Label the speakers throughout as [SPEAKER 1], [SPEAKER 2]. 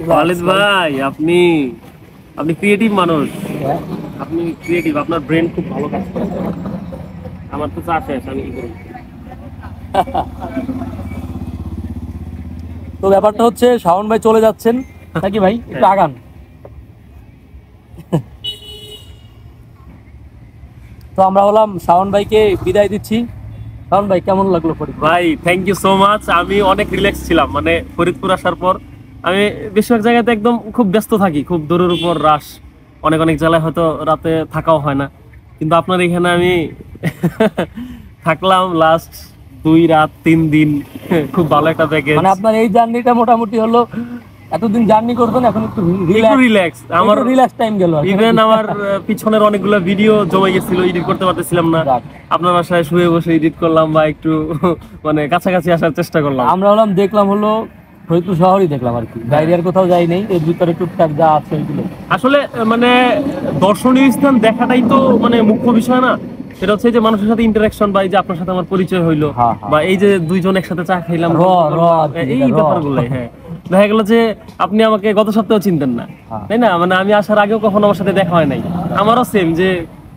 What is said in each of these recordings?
[SPEAKER 1] খালিদ ভাই, আপনি ক্রিয়েটিভ মানুষ, আপনি ক্রিয়েটিভ, আপনার ব্রেন খুব ভালো কাজ করে। আমার তো চা শেষ, আমি কি করব?
[SPEAKER 2] তো ব্যাপারটা হচ্ছে শাওন ভাই চলে যাচ্ছেন নাকি ভাই, একটু আগান। তো আমরা হলাম শাওন ভাইকে বিদায় দিচ্ছি। শাওন ভাই কেমন লাগলো?
[SPEAKER 1] ভাই থ্যাংক ইউ সো মাচ। আমি অনেক রিল্যাক্স ছিলাম, মানে ফরিদপুর আসার পর আমি বেশিরভাগ জায়গাতে একদম খুব ব্যস্ত থাকি, খুব দূরের উপর রাশ, অনেক জেলায় হয়তো রাতে থাকাও হয় না, কিন্তু আপনার এখানে আমি থাকলাম লাস্ট 2 রাত 3 দিন, খুব ভালো একটা প্যাকেজ।
[SPEAKER 2] মানে আপনার এই জার্নিটা মোটামুটি হলো, এতদিন জার্নি করবেন, এখন একটু
[SPEAKER 1] রিল্যাক্স, আমার
[SPEAKER 2] রিল্যাক্স টাইম গেল।
[SPEAKER 1] ইভেন আমার পিছনের অনেকগুলো ভিডিও জমে গেছিল, এডিট করতে পারতেছিলাম না, আপনার বাসায় শুয়ে বসে এডিট করলাম বা একটু মানে কাছাকাছি আসার চেষ্টা করলাম।
[SPEAKER 2] আমরা হলাম দেখলাম হলো ফরিদপুর শহরই দেখলাম আর কি, বাইরে আর কোথাও যাই নাই, এর ভিতরে টুকটাক যা আছে ওইগুলো।
[SPEAKER 1] আসলে মানে দর্শনীয় স্থান দেখাটাই তো মানে মুখ্য বিষয় না, সেটা হচ্ছে যে মানুষের সাথে ইন্টারাকশন, বা এই যে আপনার সাথে আমার পরিচয় হইলো, বা এই যে দুইজন একসাথে চা খাইলাম, এই ব্যাপারগুলোই। হ্যাঁ, দেখা গেল যে আপনি আমাকে গত সপ্তাহে চিনতেন না, তাই না? মানে আমি আসার আগেও কখনো আমার সাথে দেখা হয় নাই, আমারও সেম, যে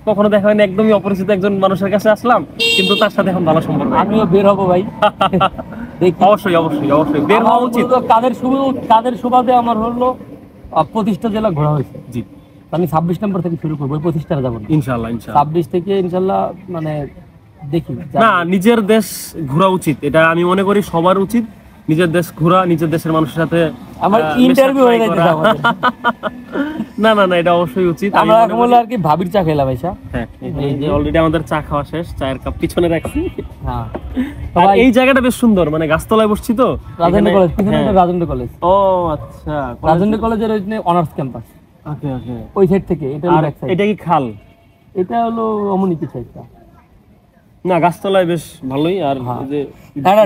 [SPEAKER 1] কখনো দেখা হয় না, একদমই অপরিচিত একজন মানুষের কাছে আসলাম, কিন্তু তার সাথে এখন ভালো সম্পর্ক।
[SPEAKER 2] আমিও বের হবো ভাই।
[SPEAKER 1] অবশ্যই বের হওয়া উচিত।
[SPEAKER 2] কাদের সুবাদে আমার হলো 25টা জেলা ঘোরা হয়েছে।
[SPEAKER 1] জি,
[SPEAKER 2] আমি 26 নম্বর থেকে শুরু করবো, 25টা যাবো
[SPEAKER 1] ইনশাআল্লাহ।
[SPEAKER 2] 26 থেকে ইনশাআল্লাহ মানে দেখি
[SPEAKER 1] না, নিজের দেশ ঘোরা উচিত, এটা আমি মনে করি সবার উচিত, নিজের দেশ ঘোরা, নিজের দেশের মানুষের সাথে।
[SPEAKER 2] আমার ইন্টারভিউ হয়ে যাচ্ছে আমাদের।
[SPEAKER 1] না, এটা অবশ্যই উচিত।
[SPEAKER 2] আমরা এখন বলে আর কি ভাবির চা খেলাম ভাইসা।
[SPEAKER 1] হ্যাঁ, এই যে অলরেডি আমাদের চা খাওয়া শেষ, চায়ের কাপ পিছনে রাখছি।
[SPEAKER 2] হ্যাঁ,
[SPEAKER 1] আর এই জায়গাটা বেশ সুন্দর, মানে গাছতলায় বসছি তো।
[SPEAKER 2] রাজেন্দ্র কলেজ, পিছনে রাজেন্দ্র কলেজ।
[SPEAKER 1] ও আচ্ছা,
[SPEAKER 2] রাজেন্দ্র কলেজের ওইখানে অনার্স ক্যাম্পাস।
[SPEAKER 1] ওকে,
[SPEAKER 2] ওই সাইড থেকে।
[SPEAKER 1] এটা কি খাল?
[SPEAKER 2] এটা হলো অমনিকি সাইডটা।
[SPEAKER 1] না, গাছতলায় বেশ ভালোই, আর এই যে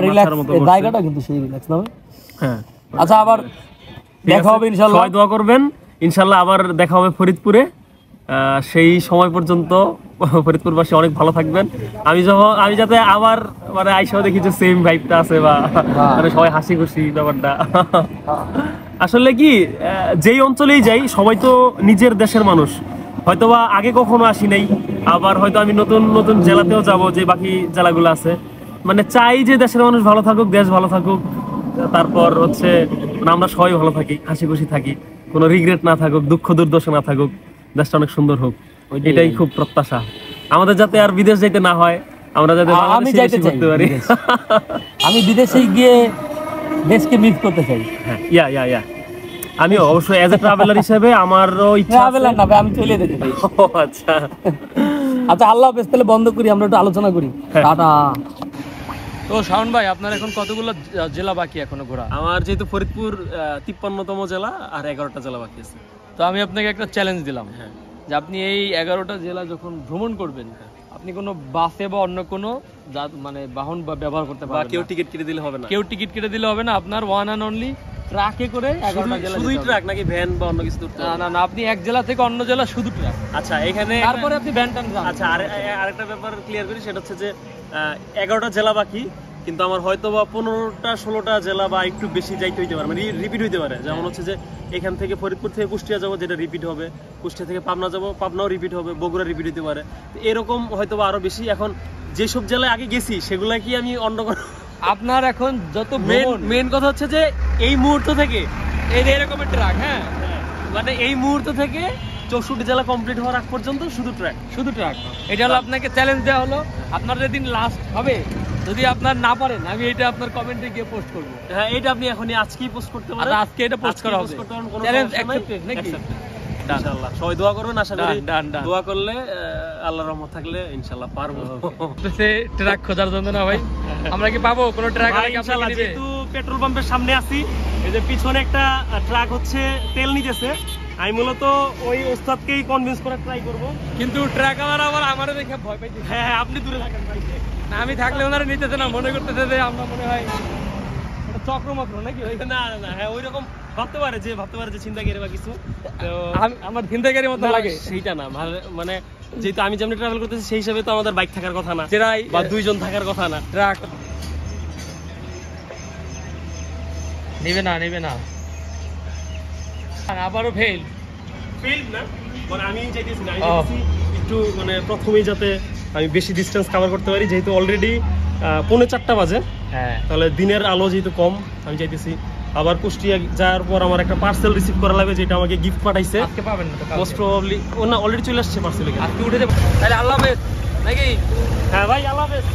[SPEAKER 2] রিল্যাক্স জায়গাটা কিন্তু সেই রিল্যাক্স না?
[SPEAKER 1] হ্যাঁ।
[SPEAKER 2] আচ্ছা, আবার দেখা হবে ইনশাআল্লাহ,
[SPEAKER 1] সবাই দোয়া করবেন, ইনশাআল্লাহ আবার দেখা হবে ফরিদপুরে। সেই সময় পর্যন্ত ফরিদপুরবাসী অনেক ভালো থাকবেন। আমি যাতে আবার মানে আইসাও দেখি যে সেম ভাইবটা আছে, বা মানে সবাই হাসি খুশি ব্যাপারটা। আসলে কি, যেই অঞ্চলেই যাই সবাই তো নিজের দেশের মানুষ, হয়তোবা আগে কখনো আসি নাই, আবার হয়তো আমি নতুন জেলাতেও যাব, যে বাকি জেলাগুলো আছে, মানে চাই যে দেশের মানুষ ভালো থাকুক, দেশ ভালো থাকুক, তারপর হচ্ছে মানে আমরা সবাই ভালো থাকি, হাসি খুশি থাকি, কোনো রিগ্রেট না থাকুক, দুঃখ দুর্দশা না থাকুক, দেশটা অনেক সুন্দর হোক, এটাই খুব প্রত্যাশা আমাদের, যাতে আর বিদেশ যাইতে না হয়, আমরা যাতে
[SPEAKER 2] আমি যাইতে করতে পারি। আমি বিদেশে গিয়ে দেশকে মিস করতে চাই।
[SPEAKER 1] হ্যাঁ, ইয়া আমি অবশ্যই অ্যাজ এ ট্রাভেলার হিসেবে আমারও ইচ্ছা।
[SPEAKER 2] ট্রাভেলার না ভাই, আমি চলে যেতে চাই।
[SPEAKER 1] আচ্ছা,
[SPEAKER 2] আল্লাহ হাফেজ, তাহলে বন্ধ করি, আমরা একটু আলোচনা করি। টাটা। তো শাওন ভাই, আপনার এখন কতগুলো জেলা বাকি এখনো ঘোরা?
[SPEAKER 1] আমার যেহেতু ফরিদপুর 53তম জেলা, আর 11টা জেলা বাকি আছে।
[SPEAKER 2] তো আমি আপনাকে একটা চ্যালেঞ্জ দিলাম, হ্যাঁ, যে আপনি এই 11টা জেলা যখন ভ্রমণ করবেন, আপনি কোনো বাসে বা অন্য কোনো মানে বাহন ব্যবহার করতে পারবেন না।
[SPEAKER 1] কেউ টিকিট কেটে দিলে হবে না।
[SPEAKER 2] আপনার ওয়ান অ্যান্ড অনলি ট্রাকে করে 11টা জেলা।
[SPEAKER 1] শুধুই ট্রাক নাকি ভ্যান বা অন্য কিছু?
[SPEAKER 2] না, আপনি এক জেলা থেকে অন্য জেলা শুধু ট্রাক।
[SPEAKER 1] আচ্ছা, এখানে
[SPEAKER 2] তারপরে আপনি ভ্যান টান যান।
[SPEAKER 1] আচ্ছা, আরেকটা ব্যাপার ক্লিয়ার করি, সেটা হচ্ছে যে 11টা জেলা বাকি, কিন্তু আমার হয়তো বা 15টা 16টা জেলা বা একটু বেশি যাইতে হইতে পারে, মানে রিপিট হইতে পারে। যেমন হচ্ছে যে এখান থেকে ফরিদপুর থেকে কুষ্টিয়া যাবো, যেটা রিপিট হবে, কুষ্টিয়া থেকে পাবনা যাবো, পাবনাও রিপিট হবে, বগুড়া রিপিট হইতে পারে, এরকম হয়তো বা আরো বেশি। এখন যেসব জেলায় আগে গেছি সেগুলা কি আমি অন্য কোনো,
[SPEAKER 2] আপনার এখন যত
[SPEAKER 1] মেন কথা হচ্ছে যে এই মুহূর্ত থেকে
[SPEAKER 2] এরকমের ট্রাক, হ্যাঁ,
[SPEAKER 1] মানে এই মুহূর্ত থেকে 64 জেলা কমপ্লিট হওয়ার আগ পর্যন্ত শুধু ট্রাক।
[SPEAKER 2] এটা হলো আপনাকে চ্যালেঞ্জ দেওয়া হলো। আপনার যেদিন লাস্ট হবে, যদি আপনার না পারেন, আমি এটা আপনার কমেন্টে গিয়ে পোস্ট করব।
[SPEAKER 1] হ্যাঁ, এটা আপনি এখনই আজকেই পোস্ট করতে পারেন।
[SPEAKER 2] আজকে এটা পোস্ট করা হবে। চ্যালেঞ্জ অ্যাকসেপ্টেড নাকি?
[SPEAKER 1] ইনশাআল্লাহ সবাই দোয়া করবেন, আশা করি দোয়া করলে আল্লাহর রহমত থাকলে ইনশাআল্লাহ পারবো।
[SPEAKER 2] ট্রাক খোঁজার জন্য না ভাই, আমরা কি পাবো কোনো ট্রাক?
[SPEAKER 1] ইনশাআল্লাহ, যেহেতু পেট্রোল পাম্পের সামনে আছি, এই যে পিছনে একটা ট্রাক হচ্ছে তেল নিতেছে, আমি মূলত ওই ওস্তাদকেই কনভিন্স করার ট্রাই করব,
[SPEAKER 2] কিন্তু ট্রাক আমারে দেখে ভয় পাইছে।
[SPEAKER 1] হ্যাঁ, আপনি দূরে থাকেন ভাই।
[SPEAKER 2] না, আমি থাকলে ওনারা নিতেছে না, মনে করতেছে যে আমরা মনে হয় চক্রমাত্র নাকি?
[SPEAKER 1] না, হ্যাঁ, ওইরকম ভাবতে পারে যে চিন্তাকারী বা কিছু। তো
[SPEAKER 2] আমার চিন্তাকারীর মতো লাগে
[SPEAKER 1] সেইটা না, মানে যেহেতু আমি যেমনি ট্রাভেল করতেছি সেই হিসাবে তো আমাদের বাইক থাকার কথা না, বা 2 জন থাকার কথা না।
[SPEAKER 2] ট্রাক নিবে না আর আবারও ফেল
[SPEAKER 1] ফেল না, মানে আমি চাইতেছি না, আমি চাইতেছি একটু মানে প্রথমেই যাতে আমি বেশি ডিস্টেন্স কভার করতে পারি, যেহেতু অলরেডি 3:45 বাজে।
[SPEAKER 2] হ্যাঁ,
[SPEAKER 1] তাহলে দিনের আলো যেহেতু কম, আমি চাইতেছি আবার কুষ্টিয়া যাওয়ার পর আমার একটা পার্সেল রিসিভ করা লাগবে, যেটা আমাকে গিফট পাঠাইছে।
[SPEAKER 2] আজকে পাবেন না তো,
[SPEAKER 1] মোস্ট প্রবাবলি ও না অলরেডি চলে আসছে পার্সেল।
[SPEAKER 2] আজকে উঠে যাবো তাহলে, আল্লাহ হাফেজ নাকি?
[SPEAKER 1] হ্যাঁ ভাই, আল্লাহ হাফেজ।